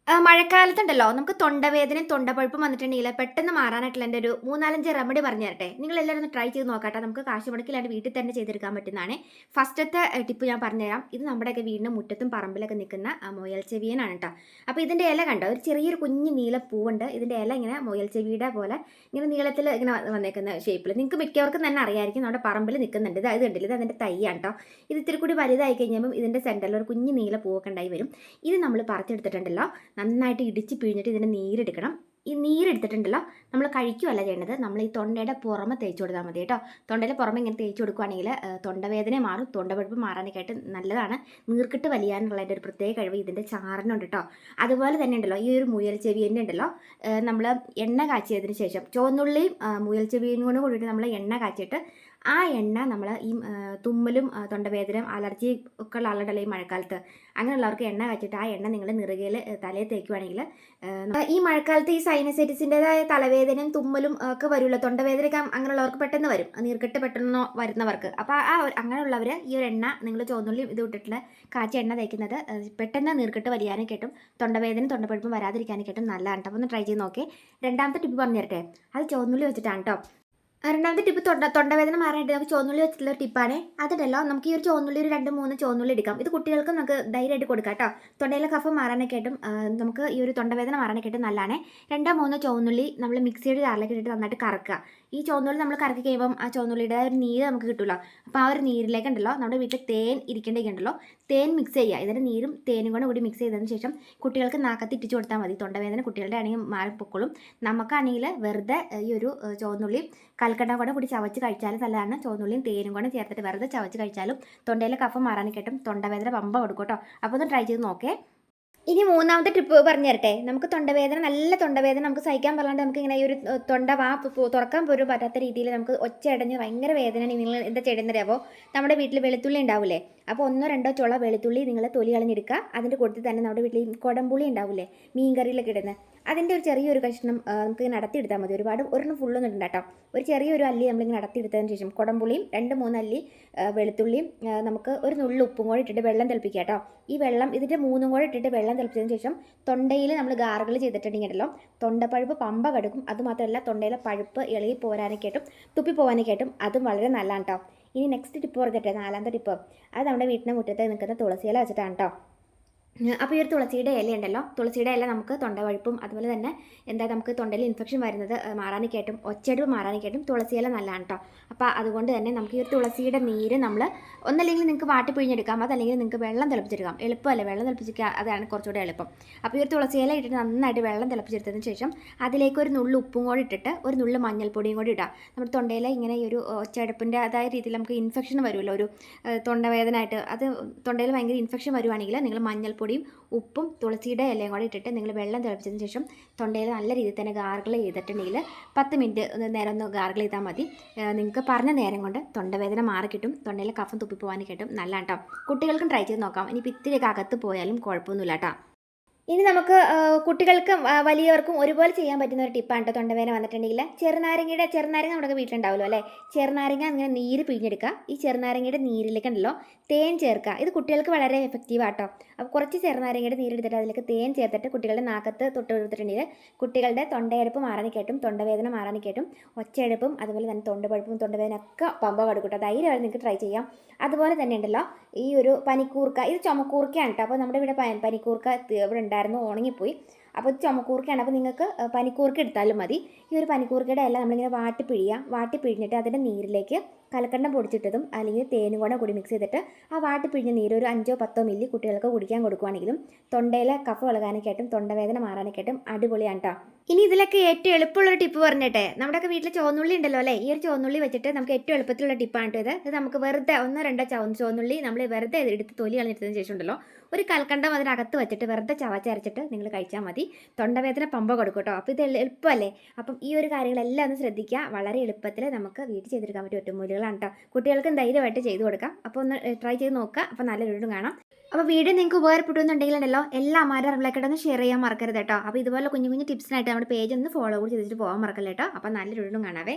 മഴക്കാലത്തുണ്ടല്ലോ നമുക്ക് തൊണ്ടവേദനയും തൊണ്ടപഴുപ്പും വന്നിട്ടുണ്ടെങ്കിൽ പെട്ടെന്ന് മാറാനായിട്ടുള്ള എൻ്റെ ഒരു 3, 4 റെമഡി പറഞ്ഞു തരട്ടെ. നിങ്ങൾ എല്ലാവരും ഒന്ന് ട്രൈ ചെയ്ത് നോക്കട്ടെ. നമുക്ക് കാശ് മുടക്കില്ലാണ്ട് വീട്ടിൽ തന്നെ ചെയ്തെടുക്കാൻ പറ്റുന്നതാണ്. ഫസ്റ്റത്തെ ടിപ്പ് ഞാൻ പറഞ്ഞുതരാം. ഇത് നമ്മുടെയൊക്കെ വീടിൻ്റെ മുറ്റത്തും പറമ്പിലൊക്കെ നിൽക്കുന്ന മുയൽ ചെവിയനാണ് കേട്ടോ. അപ്പോൾ ഇതിൻ്റെ ഇല കണ്ടോ, ഒരു ചെറിയൊരു കുഞ്ഞ് നീല പൂവുണ്ട്. ഇതിൻ്റെ ഇല ഇങ്ങനെ മുയൽ ചെവിയുടെ പോലെ ഇങ്ങനെ നീളത്തിൽ ഇങ്ങനെ വന്നേക്കുന്ന ഷേപ്പിൽ നിങ്ങൾക്ക് മിക്കവർക്കും തന്നെ അറിയാമായിരിക്കും. നമ്മുടെ പറമ്പിൽ നിൽക്കുന്നുണ്ട്. ഇത് കണ്ടില്ല, ഇത് അതിൻ്റെ തൈയാണ് കേട്ടോ. ഇത് ഇത്തിരി കൂടി വലുതായി കഴിഞ്ഞാൽ ഇതിൻ്റെ സെൻറ്ററിൽ ഒരു കുഞ്ഞ് നീല പൂവൊക്കെ ഉണ്ടായി വരും. ഇത് നമ്മൾ പറിച്ചെടുത്തിട്ടുണ്ടല്ലോ, നന്നായിട്ട് ഇടിച്ച് പിഴിഞ്ഞിട്ട് ഇതിൻ്റെ നീരെടുക്കണം. ഈ നീരെടുത്തിട്ടുണ്ടല്ലോ നമ്മൾ കഴിക്കുകയല്ല ചെയ്യേണ്ടത്, നമ്മൾ ഈ തൊണ്ടയുടെ പുറമെ തേച്ച് കൊടുത്താൽ മതി കേട്ടോ. തൊണ്ടയുടെ പുറമെ ഇങ്ങനെ തേച്ച് കൊടുക്കുകയാണെങ്കിൽ തൊണ്ടവേദന മാറും, തൊണ്ടപഴുപ്പ് മാറാനൊക്കെയായിട്ട് നല്ലതാണ്. നീർക്കിട്ട് വലിയാനുള്ളതിൻ്റെ ഒരു പ്രത്യേക കഴിവ് ഇതിൻ്റെ ചാറിനുണ്ട് കേട്ടോ. അതുപോലെ തന്നെ ഉണ്ടല്ലോ ഈ ഒരു മുയൽ ചെവി തന്നെ ഉണ്ടല്ലോ, നമ്മൾ എണ്ണ കാച്ചിയതിന് ശേഷം ചുവന്നുള്ളിയും മുയൽ ചെവിയും കൂടിയിട്ട് നമ്മൾ എണ്ണ കാച്ചിയിട്ട് ആ എണ്ണ നമ്മൾ ഈ തുമ്മലും തൊണ്ടവേദന അലർജി ഒക്കെ ഉള്ള ആളുകളുടെ ഈ മഴക്കാലത്ത് അങ്ങനെയുള്ളവർക്ക് എണ്ണ കാച്ചിട്ട് ആ എണ്ണ നിങ്ങൾ നിറുകയിൽ തലയിൽ തേക്കുവാണെങ്കിൽ ഈ മഴക്കാലത്ത് ഈ സൈനസൈറ്റിസിൻ്റെതായ തലവേദനയും തുമ്മലും ഒക്കെ വരുമല്ലോ, തൊണ്ടവേദനയൊക്കെ അങ്ങനെയുള്ളവർക്ക് പെട്ടെന്ന് വരും, നീർക്കെട്ട് പെട്ടെന്ന് വരുന്നവർക്ക്. അപ്പോൾ അങ്ങനെയുള്ളവർ ഈ ഒരു എണ്ണ നിങ്ങൾ ചുവന്നുള്ളി ഇത് വിട്ടിട്ടുള്ള കാച്ചിയ എണ്ണ തേക്കുന്നത് പെട്ടെന്ന് നീർക്കെട്ട് വലിയാനൊക്കെയായിട്ടും തൊണ്ടവേദന തൊണ്ടപ്പഴുപ്പും വരാതിരിക്കാനൊക്കെയായിട്ടും നല്ലതാണ് കേട്ടോ. അപ്പോൾ ഒന്ന് ട്രൈ ചെയ്ത് നോക്കേ. രണ്ടാമത്തെ ടിപ്പ് പറഞ്ഞു തരട്ടെ, അത് ചുവന്നുള്ളി വെച്ചിട്ടാണ് കേട്ടോ. രണ്ടാമത്തെ ടിപ്പ് തൊണ്ടവേദന മാറാനായിട്ട് നമുക്ക് ചുവന്നുള്ളി വെച്ചിട്ടുള്ള ടിപ്പാണ്. അതുണ്ടല്ലോ നമുക്ക് ഈ ഒരു ചുവന്നുള്ളി ഒരു 2-3 ചുവന്നുള്ളി എടുക്കാം. ഇത് കുട്ടികൾക്ക് നമുക്ക് ധൈര്യമായിട്ട് കൊടുക്കാം കേട്ടോ. തൊണ്ടയിലെ കഫം മാറാനൊക്കെ ആയിട്ടും നമുക്ക് ഈ ഒരു തൊണ്ടവേദന മാറാനൊക്കെ ആയിട്ടും നല്ലതാണ്. 2-3 ചുവന്നുള്ളി നമ്മൾ മിക്സിയുടെ ജാറിലേക്ക് ഇട്ടിട്ട് നന്നായിട്ട് കറക്കുക. ഈ ചുവന്നുള്ളി നമ്മൾ കറക്കി കഴിയുമ്പം ആ ചുവന്നുള്ളിയുടെ ഒരു നീര് നമുക്ക് കിട്ടുമല്ലോ. അപ്പോൾ ആ ഒരു നീരിലേക്ക് ഉണ്ടല്ലോ നമ്മുടെ വീട്ടിൽ തേൻ ഇരിക്കേണ്ടതൊക്കെ ഉണ്ടല്ലോ, തേൻ മിക്സ് ചെയ്യുക. ഇതിൻ്റെ നീരും തേനും കൂടി മിക്സ് ചെയ്തതിന് ശേഷം കുട്ടികൾക്ക് നാക്കത്ത് ഇട്ടിച്ച് കൊടുത്താൽ മതി. തൊണ്ടവേദന കുട്ടികളുടെ ആണെങ്കിൽ മാറിപ്പൊക്കോളും. നമുക്കാണെങ്കിൽ വെറുതെ ഈ ഒരു ചുവന്നുള്ളി കൽക്കണ്ട കൂടി ചവച്ച് കഴിച്ചാലും നല്ലതാണ്. ചുവന്നുള്ളിയും തേനും കൂടെ ചേർത്തിട്ട് വെറുതെ ചവച്ച് കഴിച്ചാലും തൊണ്ടയിലെ കഫം മാറാനൊക്കെയായിട്ടും തൊണ്ടവേദന പമ്പ കൊടുക്കും കേട്ടോ. അപ്പോൾ ഒന്ന് ട്രൈ ചെയ്ത് നോക്കേ. ഇനി മൂന്നാമത്തെ ട്രിപ്പ് പറഞ്ഞു തരട്ടെ. നമുക്ക് തൊണ്ടവേദന, നല്ല തൊണ്ടവേദന നമുക്ക് സഹിക്കാൻ പറയാണ്ട് നമുക്ക് ഇങ്ങനെ ഈ ഒരു തൊണ്ട തുറക്കാൻ പോലും പറ്റാത്ത രീതിയിൽ നമുക്ക് ഒച്ചയടഞ്ഞ് ഭയങ്കര വേദന. നിങ്ങൾ എന്താ ചെയ്യുന്നറിയാവോ, നമ്മുടെ വീട്ടിൽ വെളുത്തുള്ളി ഉണ്ടാവില്ലേ, അപ്പോൾ 1-2 ചുള വെളുത്തുള്ളി നിങ്ങൾ തൊലി കളഞ്ഞെടുക്കുക. അതിൻ്റെ കൂട്ടത്തിൽ തന്നെ നമ്മുടെ വീട്ടിൽ കുടംപുളി ഉണ്ടാവില്ലേ, മീൻ കറിയിലൊക്കെ ഇടുന്നത്, അതിൻ്റെ ഒരു ചെറിയൊരു കഷ്ണം നമുക്ക് നടത്തിയെടുത്താൽ മതി. ഒരെണ്ണം ഫുള്ളൊന്നും ഇടണ്ട കേട്ടോ. ഒരു ചെറിയൊരു അല്ലി നമ്മളിങ്ങനെ നടത്തിയെടുത്തതിന് ശേഷം കുടംപുളിയും 2-3 അല്ലി വെളുത്തുള്ളിയും നമുക്ക് ഒരു നുള്ളി ഉപ്പും കൂടെ ഇട്ടിട്ട് വെള്ളം തിളപ്പിക്കുക കേട്ടോ. ഈ വെള്ളം ഇതിൻ്റെ 3 കൂടെ ഇട്ടിട്ട് വെള്ളം തിളപ്പിച്ചതിന് ശേഷം തൊണ്ടയിൽ നമ്മൾ ഗാർഗിൾ ചെയ്തിട്ടുണ്ടെങ്കിലോ തൊണ്ടപ്പഴുപ്പ് പമ്പ കടുക്കും. അതുമാത്രമല്ല തൊണ്ടയിലെ പഴുപ്പ് ഇളകി പോരാനൊക്കെ ആയിട്ടും തുപ്പി പോകാനൊക്കെ ആയിട്ടും അതും വളരെ നല്ലതാണ് കേട്ടോ. ഇനി നെക്സ്റ്റ് ടിപ്പ് പറഞ്ഞിട്ടെ, 4ാമത്തെ ടിപ്പ്, അത് നമ്മുടെ വീട്ടിൻ്റെ മുറ്റത്ത് നിൽക്കുന്ന തുളസിയില വെച്ചിട്ടാണ് കേട്ടോ. അപ്പോൾ ഈ ഒരു തുളസിയുടെ ഇല ഉണ്ടല്ലോ, തുളസിയുടെ ഇല നമുക്ക് തൊണ്ടവഴുപ്പും അതുപോലെ തന്നെ നമുക്ക് തൊണ്ടയിൽ ഇൻഫെക്ഷൻ വരുന്നത് മാറാനൊക്കെയായിട്ടും ഒച്ചയടുപ്പ് മാറാനൊക്കെയായിട്ടും തുളസിയില നല്ലതാണ് കേട്ടോ. അപ്പോൾ അതുകൊണ്ട് തന്നെ നമുക്ക് ഈ ഒരു തുളസിയുടെ നീര് നമ്മൾ ഒന്നല്ലെങ്കിൽ നിങ്ങൾക്ക് വാട്ടി പിഴിഞ്ഞെടുക്കാം, അതല്ലെങ്കിൽ നിങ്ങൾക്ക് വെള്ളം തിളപ്പിച്ചെടുക്കാം. എളുപ്പമല്ലേ, വെള്ളം തിളപ്പിച്ചെടുക്കുക, അതാണ് കുറച്ചുകൂടെ എളുപ്പം. അപ്പോൾ ഈ ഒരു തുളസിയില ഇട്ടിട്ട് നന്നായിട്ട് വെള്ളം തിളപ്പിച്ചെടുത്തതിന് ശേഷം അതിലേക്ക് ഒരു നുള്ളു ഉപ്പും കൂടി ഇട്ടിട്ട് ഒരു നുള്ളു മഞ്ഞൾപ്പൊടിയും കൂടി ഇടാം. നമ്മുടെ തൊണ്ടയിൽ ഇങ്ങനെ ഈ ഒരു ഒച്ചയടുപ്പിൻ്റെ അതായ രീതിയിൽ നമുക്ക് ഇൻഫെക്ഷൻ വരുമല്ലോ, ഒരു തൊണ്ടവേദനയായിട്ട്, അത് തൊണ്ടയിൽ ഭയങ്കര ഇൻഫെക്ഷൻ വരുവാണെങ്കിൽ നിങ്ങൾ മഞ്ഞൾപ്പൊടിയും ഉപ്പും തുളസിയുടെ ഇലയും കൂടെ ഇട്ടിട്ട് നിങ്ങൾ വെള്ളം തിളപ്പിച്ചതിന് ശേഷം തൊണ്ടയിൽ നല്ല രീതിയിൽ തന്നെ ഗാർഗിൾ ചെയ്തിട്ടുണ്ടെങ്കിൽ 10 മിനിറ്റ് നേരം ഒന്ന് ഗാർഗിൾ ചെയ്താൽ മതി. നിങ്ങൾക്ക് പറഞ്ഞ നേരം കൊണ്ട് തൊണ്ടവേദന മാറി കിട്ടും, തൊണ്ടയിലെ കഫം തുപ്പിപ്പോകാനും കിട്ടും. നല്ല കേട്ടോ. കുട്ടികൾക്കും ട്രൈ ചെയ്ത് നോക്കാം. ഇനി ഇത്തിരിയൊക്കെ അകത്ത് പോയാലും കുഴപ്പമൊന്നുമില്ല കേട്ടോ. ഇനി നമുക്ക് കുട്ടികൾക്കും വലിയവർക്കും ഒരുപോലെ ചെയ്യാൻ പറ്റുന്ന ഒരു ടിപ്പാണ് കേട്ടോ. തൊണ്ടവേദന വന്നിട്ടുണ്ടെങ്കിൽ ചെറുനാരങ്ങ നമ്മുടെ വീട്ടിലുണ്ടാവുമല്ലോ അല്ലേ, ചെറുനാരങ്ങ ഇങ്ങനെ നീര് പിഴിഞ്ഞെടുക്കുക. ഈ ചെറുനാരങ്ങയുടെ നീരിലേക്ക് ഉണ്ടല്ലോ തേൻ ചേർക്കുക. ഇത് കുട്ടികൾക്ക് വളരെ എഫക്റ്റീവാണ് കേട്ടോ. അപ്പോൾ കുറച്ച് ചെറുനാരങ്ങയുടെ നീരെടുത്തിട്ട് അതിലേക്ക് തേൻ ചേർത്തിട്ട് കുട്ടികളുടെ നാക്കത്ത് തൊട്ട് കൊടുത്തിട്ടുണ്ടെങ്കിൽ കുട്ടികളുടെ തൊണ്ടയടുപ്പ് മാറാനൊക്കെയായിട്ടും തൊണ്ടവേദന മാറാനൊക്കെയായിട്ടും ഒച്ചയടുപ്പും അതുപോലെ തന്നെ തൊണ്ടപഴുപ്പും തൊണ്ടവേദന ഒക്കെ പമ്പ കടുക്കട്ടോ. ധൈര്യമായിട്ട് നിങ്ങൾക്ക് ട്രൈ ചെയ്യാം. അതുപോലെ തന്നെ ഉണ്ടല്ലോ ഈ ഒരു പനിക്കൂർക്ക, ഇത് ചുമക്കൂർക്കയാണ് കേട്ടോ. അപ്പോൾ നമ്മുടെ ഇവിടെ പനിക്കൂർക്ക ഇവിടെ ഉണ്ടായിരുന്നു, ഉണങ്ങിപ്പോയി. അപ്പോൾ ഇത് ചുമക്കൂർക്കയാണ്. അപ്പോൾ നിങ്ങൾക്ക് പനിക്കൂർക്ക എടുത്താലും മതി. ഈ ഒരു പനിക്കൂർക്കയുടെ എല്ലാം നമ്മളിങ്ങനെ വാട്ടി പിഴിഞ്ഞിട്ട് അതിൻ്റെ നീരിലേക്ക് കലക്കണ്ടം പൊടിച്ചിട്ടതും അല്ലെങ്കിൽ തേനും കൂടി മിക്സ് ചെയ്തിട്ട് ആ വാട്ടി പിഴിഞ്ഞ നീര് ഒരു 5-10 മില്ലി കുട്ടികൾക്ക് കുടിക്കാൻ കൊടുക്കുകയാണെങ്കിലും തൊണ്ടയിലെ കഫ ഇളകാനൊക്കെയായിട്ടും തൊണ്ടവേദന മാറാനൊക്കെയായിട്ടും അടിപൊളിയാണ് കേട്ടോ. ഇനി ഇതിലൊക്കെ ഏറ്റവും എളുപ്പമുള്ളൊരു ടിപ്പ് പറഞ്ഞിട്ടെ, നമ്മുടെയൊക്കെ വീട്ടിൽ ചുവന്നുള്ളി ഉണ്ടല്ലോ അല്ലേ, ഈ ഒരു ചുവന്നുള്ളി വെച്ചിട്ട് നമുക്ക് ഏറ്റവും എളുപ്പത്തിലുള്ള ടിപ്പാണ് കേട്ടോ ഇത്. നമുക്ക് വെറുതെ 1-2 ചുവന്നുള്ളി നമ്മൾ വെറുതെ എടുത്ത് തൊലി കളഞ്ഞെടുത്തതിന് ശേഷം ഉണ്ടല്ലോ ഒരു കൽക്കണ്ടം അതിനകത്ത് വെച്ചിട്ട് വെറുതെ ചവച്ചരച്ചിട്ട് നിങ്ങൾ കഴിച്ചാൽ മതി. തൊണ്ടവേദന പമ്പ കൊടുക്കും കേട്ടോ. അപ്പോൾ ഇത് എളുപ്പമല്ലേ. അപ്പം ഈ ഒരു കാര്യങ്ങളെല്ലാം ഒന്ന് ശ്രദ്ധിക്കുക. വളരെ എളുപ്പത്തിൽ നമുക്ക് വീട്ടിൽ ചെയ്തെടുക്കാൻ പറ്റിയ ഒറ്റമൂലികളാണ് കേട്ടോ. കുട്ടികൾക്കും ധൈര്യമായിട്ട് ചെയ്ത് കൊടുക്കാം. അപ്പോൾ ഒന്ന് ട്രൈ ചെയ്ത് നോക്കുക. അപ്പോൾ നല്ല വീഡിയോ കാണാം. അപ്പോൾ വീഡിയോ നിങ്ങൾക്ക് ഉപകാരപ്പെടുന്നുണ്ടെങ്കിലുണ്ടല്ലോ എല്ലാ അമ്മമാരുടെ അറിവിലേക്കിട്ട് ഒന്ന് ഷെയർ ചെയ്യാൻ മറക്കരുത് കേട്ടോ. അപ്പോൾ ഇതുപോലെ കുഞ്ഞു ടിപ്സിനായിട്ട് നമ്മുടെ പേജ് ഒന്ന് ഫോളോ കൂടി ചെയ്തിട്ട് പോകാൻ മറക്കല്ലേ കേട്ടോ. അപ്പോൾ നല്ല വീഡിയോ കാണാവേ.